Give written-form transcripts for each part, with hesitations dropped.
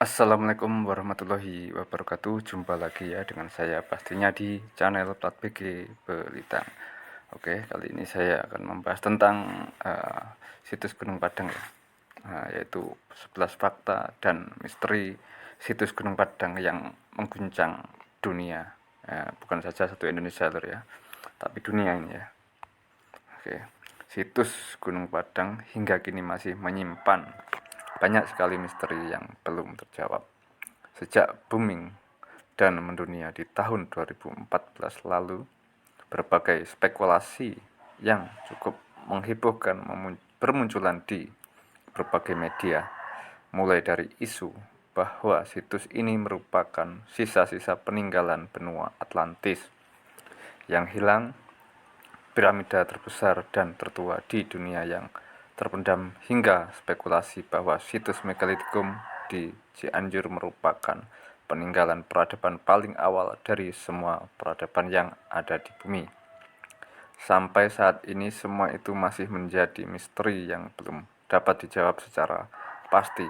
Assalamualaikum warahmatullahi wabarakatuh. Jumpa lagi ya dengan saya pastinya di channel Plat BG Belitang. Oke, kali ini saya akan membahas tentang situs Gunung Padang ya. Yaitu 11 fakta dan misteri situs Gunung Padang yang mengguncang dunia. Bukan saja satu Indonesia lor ya, tapi dunia ini ya. Oke, situs Gunung Padang hingga kini masih menyimpan banyak sekali misteri yang belum terjawab. Sejak booming dan mendunia di tahun 2014 lalu, berbagai spekulasi yang cukup menghebohkan bermunculan di berbagai media, mulai dari isu bahwa situs ini merupakan sisa-sisa peninggalan benua Atlantis yang hilang, piramida terbesar dan tertua di dunia yang terpendam, hingga spekulasi bahwa situs Megalithicum di Cianjur merupakan peninggalan peradaban paling awal dari semua peradaban yang ada di bumi. Sampai saat ini semua itu masih menjadi misteri yang belum dapat dijawab secara pasti.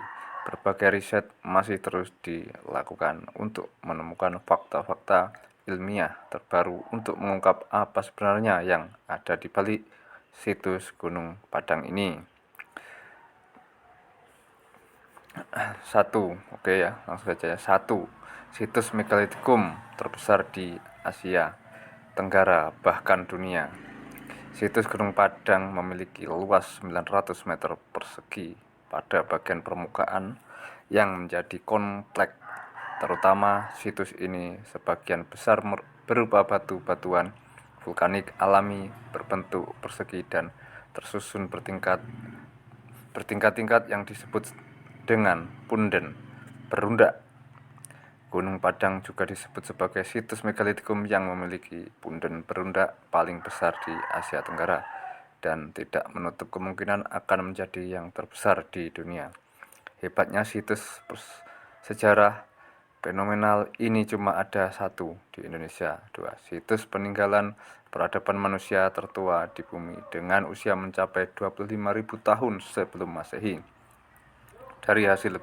Berbagai riset masih terus dilakukan untuk menemukan fakta-fakta ilmiah terbaru untuk mengungkap apa sebenarnya yang ada di balik situs Gunung Padang ini. Oke ya, langsung saja ya. Situs Megalithicum terbesar di Asia Tenggara bahkan dunia. Situs Gunung Padang memiliki luas 900 meter persegi pada bagian permukaan yang menjadi kompleks. Terutama situs ini sebagian besar berupa batu-batuan vulkanik alami berbentuk persegi dan tersusun bertingkat-tingkat yang disebut dengan punden berundak. Gunung Padang juga disebut sebagai situs Megalithicum yang memiliki punden berundak paling besar di Asia Tenggara dan tidak menutup kemungkinan akan menjadi yang terbesar di dunia. Hebatnya situs sejarah fenomenal ini cuma ada satu di Indonesia. 2. Situs peninggalan peradaban manusia tertua di bumi dengan usia mencapai 25.000 tahun sebelum Masehi. Dari hasil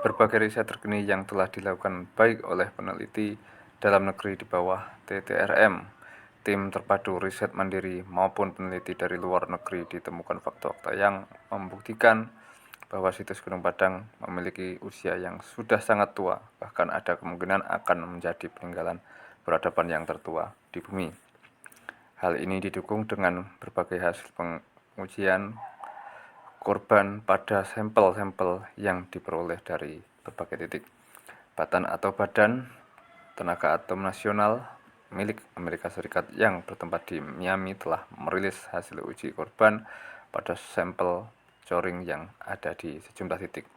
berbagai riset terkini yang telah dilakukan baik oleh peneliti dalam negeri di bawah TTRM, tim terpadu riset mandiri maupun peneliti dari luar negeri, ditemukan fakta-fakta yang membuktikan bahwa situs Gunung Padang memiliki usia yang sudah sangat tua, bahkan ada kemungkinan akan menjadi peninggalan peradaban yang tertua di bumi. Hal ini didukung dengan berbagai hasil pengujian korban pada sampel-sampel yang diperoleh dari berbagai titik. Badan Tenaga Atom Nasional milik Amerika Serikat yang bertempat di Miami telah merilis hasil uji korban pada sampel coring yang ada di sejumlah titik.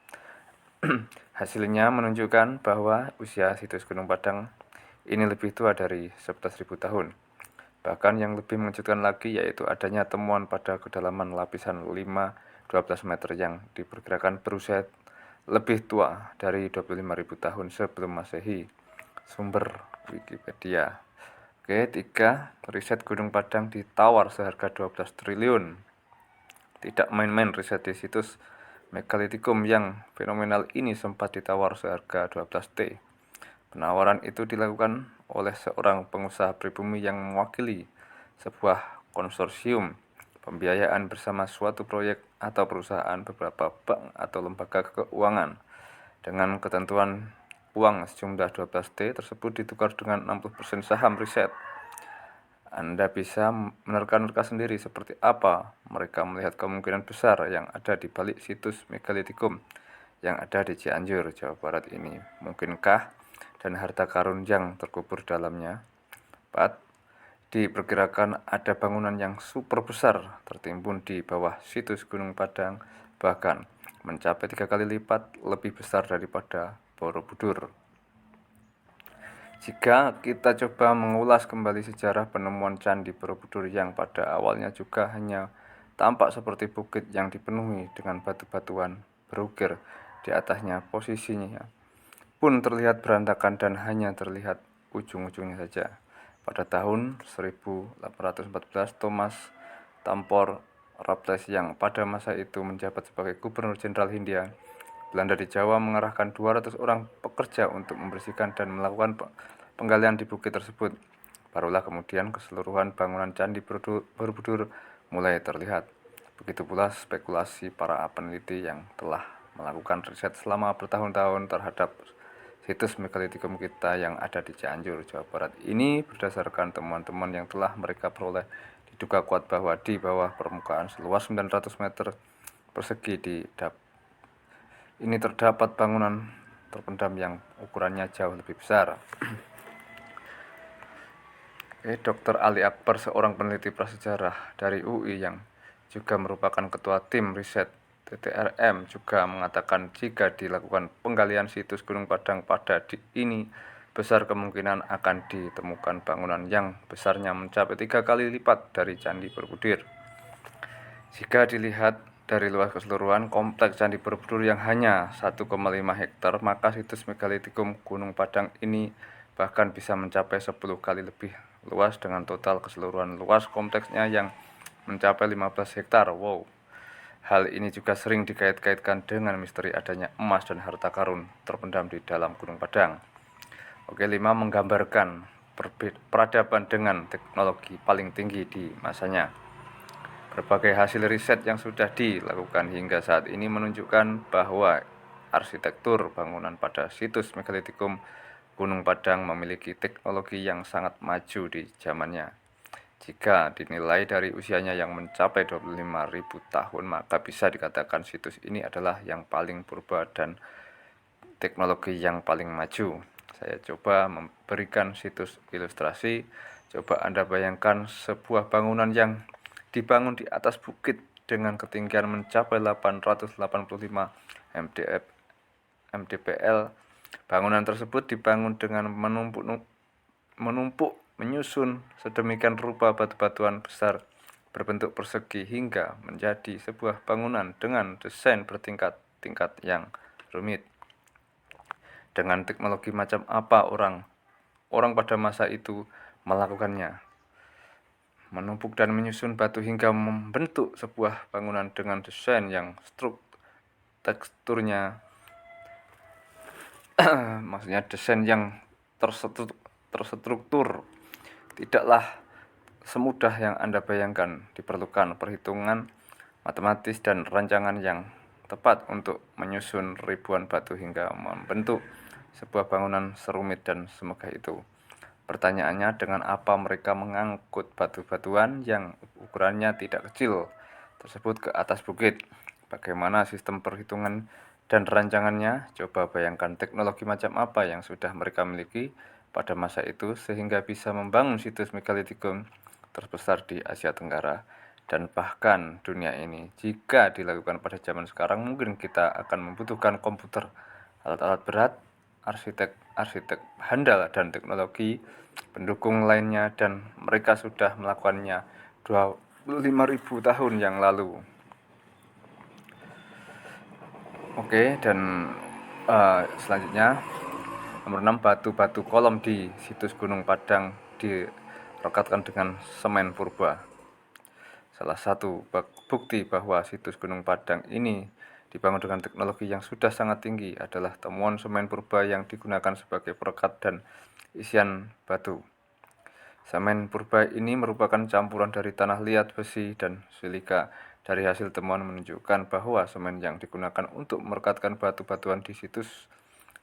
Hasilnya menunjukkan bahwa usia situs Gunung Padang ini lebih tua dari 11.000 tahun. Bahkan yang lebih mengejutkan lagi yaitu adanya temuan pada kedalaman lapisan 12 meter yang diperkirakan berusia lebih tua dari 25.000 tahun sebelum Masehi. Sumber Wikipedia. Oke, 3. Riset Gunung Padang ditawar seharga 12 triliun. Tidak main-main riset di situs Megalithicum yang fenomenal ini sempat ditawar seharga 12 T. Penawaran itu dilakukan oleh seorang pengusaha pribumi yang mewakili sebuah konsorsium pembiayaan bersama suatu proyek atau perusahaan, beberapa bank atau lembaga keuangan. Dengan ketentuan uang sejumlah 12 T tersebut ditukar dengan 60% saham riset. Anda bisa menerka-nerka sendiri seperti apa mereka melihat kemungkinan besar yang ada di balik situs Megalithicum yang ada di Cianjur, Jawa Barat ini. Mungkinkah dan harta karun yang terkubur dalamnya? 4. Diperkirakan ada bangunan yang super besar tertimbun di bawah situs Gunung Padang, bahkan mencapai 3 kali lipat lebih besar daripada Borobudur. Jika kita coba mengulas kembali sejarah penemuan Candi Borobudur yang pada awalnya juga hanya tampak seperti bukit yang dipenuhi dengan batu-batuan berukir di atasnya, posisinya pun terlihat berantakan dan hanya terlihat ujung-ujungnya saja. Pada tahun 1814, Thomas Tampor Raffles yang pada masa itu menjabat sebagai Gubernur Jenderal Hindia Belanda di Jawa mengerahkan 200 orang pekerja untuk membersihkan dan melakukan penggalian di bukit tersebut. Barulah kemudian keseluruhan bangunan Candi Borobudur mulai terlihat. Begitu pula spekulasi para peneliti yang telah melakukan riset selama bertahun-tahun terhadap situs megalitikum kita yang ada di Cianjur, Jawa Barat. Ini berdasarkan temuan-temuan yang telah mereka peroleh, diduga kuat bahwa di bawah permukaan seluas 900 meter persegi ini terdapat bangunan terpendam yang ukurannya jauh lebih besar. Dr. Ali Akbar, seorang peneliti prasejarah dari UI yang juga merupakan ketua tim riset TTRM, juga mengatakan jika dilakukan penggalian situs Gunung Padang pada ini, besar kemungkinan akan ditemukan bangunan yang besarnya mencapai 3 kali lipat dari Candi Borobudur. Jika dilihat dari luas keseluruhan kompleks Candi Borobudur yang hanya 1,5 hektar, maka situs megalitikum Gunung Padang ini bahkan bisa mencapai 10 kali lebih luas dengan total keseluruhan luas kompleksnya yang mencapai 15 hektar. Wow. Hal ini juga sering dikait-kaitkan dengan misteri adanya emas dan harta karun terpendam di dalam Gunung Padang. 5. Menggambarkan peradaban dengan teknologi paling tinggi di masanya. Berbagai hasil riset yang sudah dilakukan hingga saat ini menunjukkan bahwa arsitektur bangunan pada situs megalitikum Gunung Padang memiliki teknologi yang sangat maju di zamannya. Jika dinilai dari usianya yang mencapai 25.000 tahun, maka bisa dikatakan situs ini adalah yang paling purba dan teknologi yang paling maju. Saya coba memberikan situs ilustrasi. Coba Anda bayangkan sebuah bangunan yang dibangun di atas bukit dengan ketinggian mencapai 885 mdpl. Bangunan tersebut dibangun dengan menyusun sedemikian rupa batu-batuan besar berbentuk persegi hingga menjadi sebuah bangunan dengan desain bertingkat-tingkat yang rumit. Dengan teknologi macam apa orang pada masa itu melakukannya? Menumpuk dan menyusun batu hingga membentuk sebuah bangunan dengan desain yang teksturnya maksudnya desain yang terstruktur tidaklah semudah yang Anda bayangkan. Diperlukan perhitungan matematis dan rancangan yang tepat untuk menyusun ribuan batu hingga membentuk sebuah bangunan serumit dan semegah itu. Pertanyaannya, dengan apa mereka mengangkut batu-batuan yang ukurannya tidak kecil tersebut ke atas bukit? Bagaimana sistem perhitungan dan rancangannya? Coba bayangkan teknologi macam apa yang sudah mereka miliki pada masa itu sehingga bisa membangun situs megalitikum terbesar di Asia Tenggara dan bahkan dunia ini. Jika dilakukan pada zaman sekarang, mungkin kita akan membutuhkan komputer, alat-alat berat, arsitek handal dan teknologi pendukung lainnya, dan mereka sudah melakukannya 25.000 tahun yang lalu. Dan selanjutnya nomor 6, batu-batu kolom di situs Gunung Padang direkatkan dengan semen purba. Salah satu bukti bahwa situs Gunung Padang ini dibangun dengan teknologi yang sudah sangat tinggi adalah temuan semen purba yang digunakan sebagai perekat dan isian batu. Semen purba ini merupakan campuran dari tanah liat, besi, dan silika. Dari hasil temuan menunjukkan bahwa semen yang digunakan untuk merekatkan batu-batuan di situs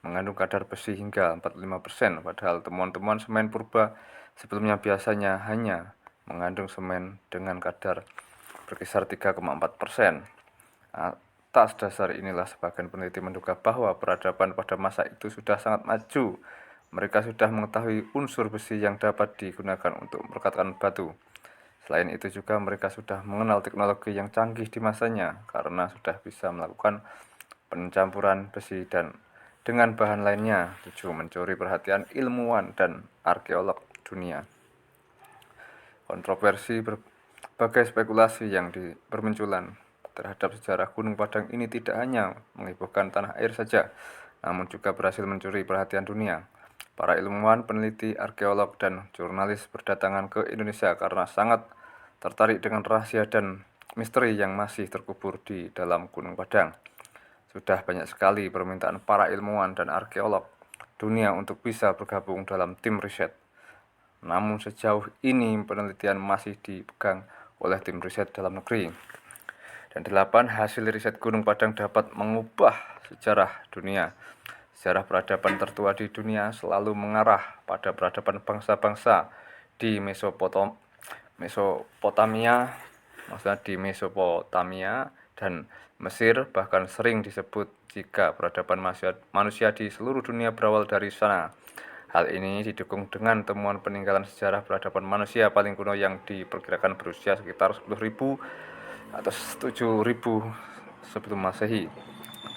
mengandung kadar besi hingga 45%, padahal temuan-temuan semen purba sebelumnya biasanya hanya mengandung semen dengan kadar berkisar 3,4%. Atas dasar inilah sebagian peneliti menduga bahwa peradaban pada masa itu sudah sangat maju. Mereka sudah mengetahui unsur besi yang dapat digunakan untuk merekatkan batu. Selain itu juga mereka sudah mengenal teknologi yang canggih di masanya karena sudah bisa melakukan pencampuran besi dan dengan bahan lainnya. 7. Mencuri perhatian ilmuwan dan arkeolog dunia. Kontroversi berbagai spekulasi yang bermunculan terhadap sejarah Gunung Padang ini tidak hanya menghebohkan tanah air saja, namun juga berhasil mencuri perhatian dunia. Para ilmuwan, peneliti, arkeolog, dan jurnalis berdatangan ke Indonesia karena sangat tertarik dengan rahasia dan misteri yang masih terkubur di dalam Gunung Padang. Sudah banyak sekali permintaan para ilmuwan dan arkeolog dunia untuk bisa bergabung dalam tim riset. Namun sejauh ini penelitian masih dipegang oleh tim riset dalam negeri. Dan 8, hasil riset Gunung Padang dapat mengubah sejarah dunia. Sejarah peradaban tertua di dunia selalu mengarah pada peradaban bangsa-bangsa di Mesopotamia, maksudnya di Mesopotamia dan Mesir, bahkan sering disebut jika peradaban manusia di seluruh dunia berawal dari sana. Hal ini didukung dengan temuan peninggalan sejarah peradaban manusia paling kuno yang diperkirakan berusia sekitar 10.000 atau 7.000 sebelum Masehi.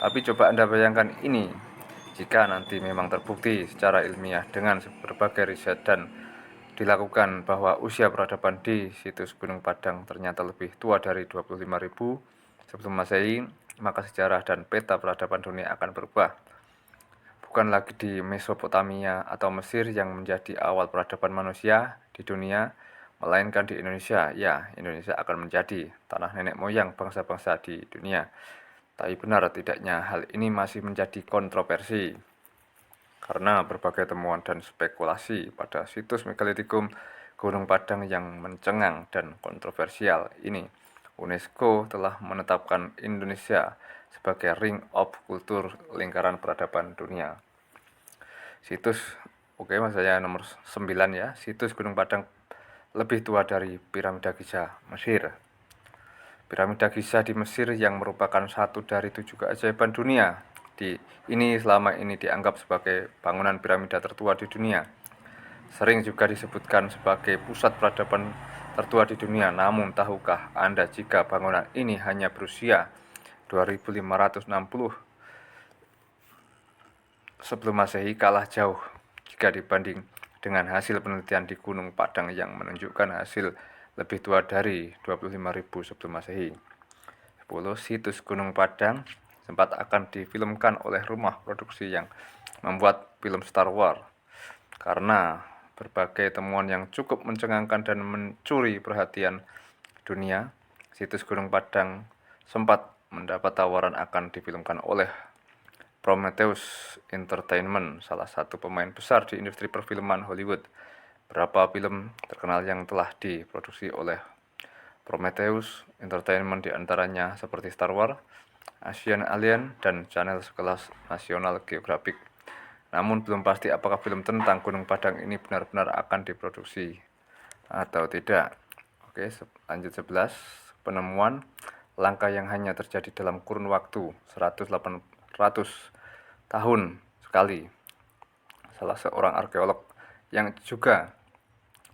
Tapi coba Anda bayangkan ini, jika nanti memang terbukti secara ilmiah dengan berbagai riset dan dilakukan bahwa usia peradaban di situs Gunung Padang ternyata lebih tua dari 25.000 sebelum Masehi, maka sejarah dan peta peradaban dunia akan berubah. Bukan lagi di Mesopotamia atau Mesir yang menjadi awal peradaban manusia di dunia, melainkan di Indonesia. Ya, Indonesia akan menjadi tanah nenek moyang bangsa-bangsa di dunia. Tapi benar tidaknya hal ini masih menjadi kontroversi karena berbagai temuan dan spekulasi pada situs megalitikum Gunung Padang yang mencengang dan kontroversial ini. UNESCO telah menetapkan Indonesia sebagai Ring of Culture lingkaran peradaban dunia. Situs, mas saya nomor 9 ya, situs Gunung Padang lebih tua dari piramida Giza, Mesir. Piramida Giza di Mesir yang merupakan satu dari 7 keajaiban dunia. Ini selama ini dianggap sebagai bangunan piramida tertua di dunia. Sering juga disebutkan sebagai pusat peradaban tertua di dunia. Namun tahukah Anda jika bangunan ini hanya berusia 2560 sebelum Masehi, kalah jauh jika dibanding dengan hasil penelitian di Gunung Padang yang menunjukkan hasil lebih tua dari 25.000 sebelum Masehi. 10. Situs Gunung Padang sempat akan difilmkan oleh rumah produksi yang membuat film Star Wars. Karena berbagai temuan yang cukup mencengangkan dan mencuri perhatian dunia, situs Gunung Padang sempat mendapat tawaran akan difilmkan oleh Prometheus Entertainment, salah satu pemain besar di industri perfilman Hollywood. Berapa film terkenal yang telah diproduksi oleh Prometheus Entertainment diantaranya seperti Star Wars, Asian Alien, dan channel sekelas National Geographic. Namun belum pasti apakah film tentang Gunung Padang ini benar-benar akan diproduksi atau tidak. Oke, lanjut 11. Penemuan langka yang hanya terjadi dalam kurun waktu 1.800 tahun sekali. Salah seorang arkeolog yang juga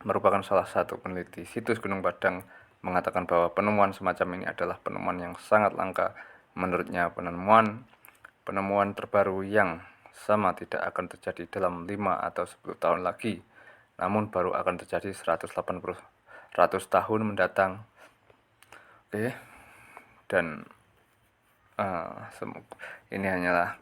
merupakan salah satu peneliti situs Gunung Padang mengatakan bahwa penemuan semacam ini adalah penemuan yang sangat langka. Menurutnya, penemuan terbaru yang sama tidak akan terjadi dalam 5 atau 10 tahun lagi, namun baru akan terjadi 100 tahun mendatang. Oke. Dan ini hanyalah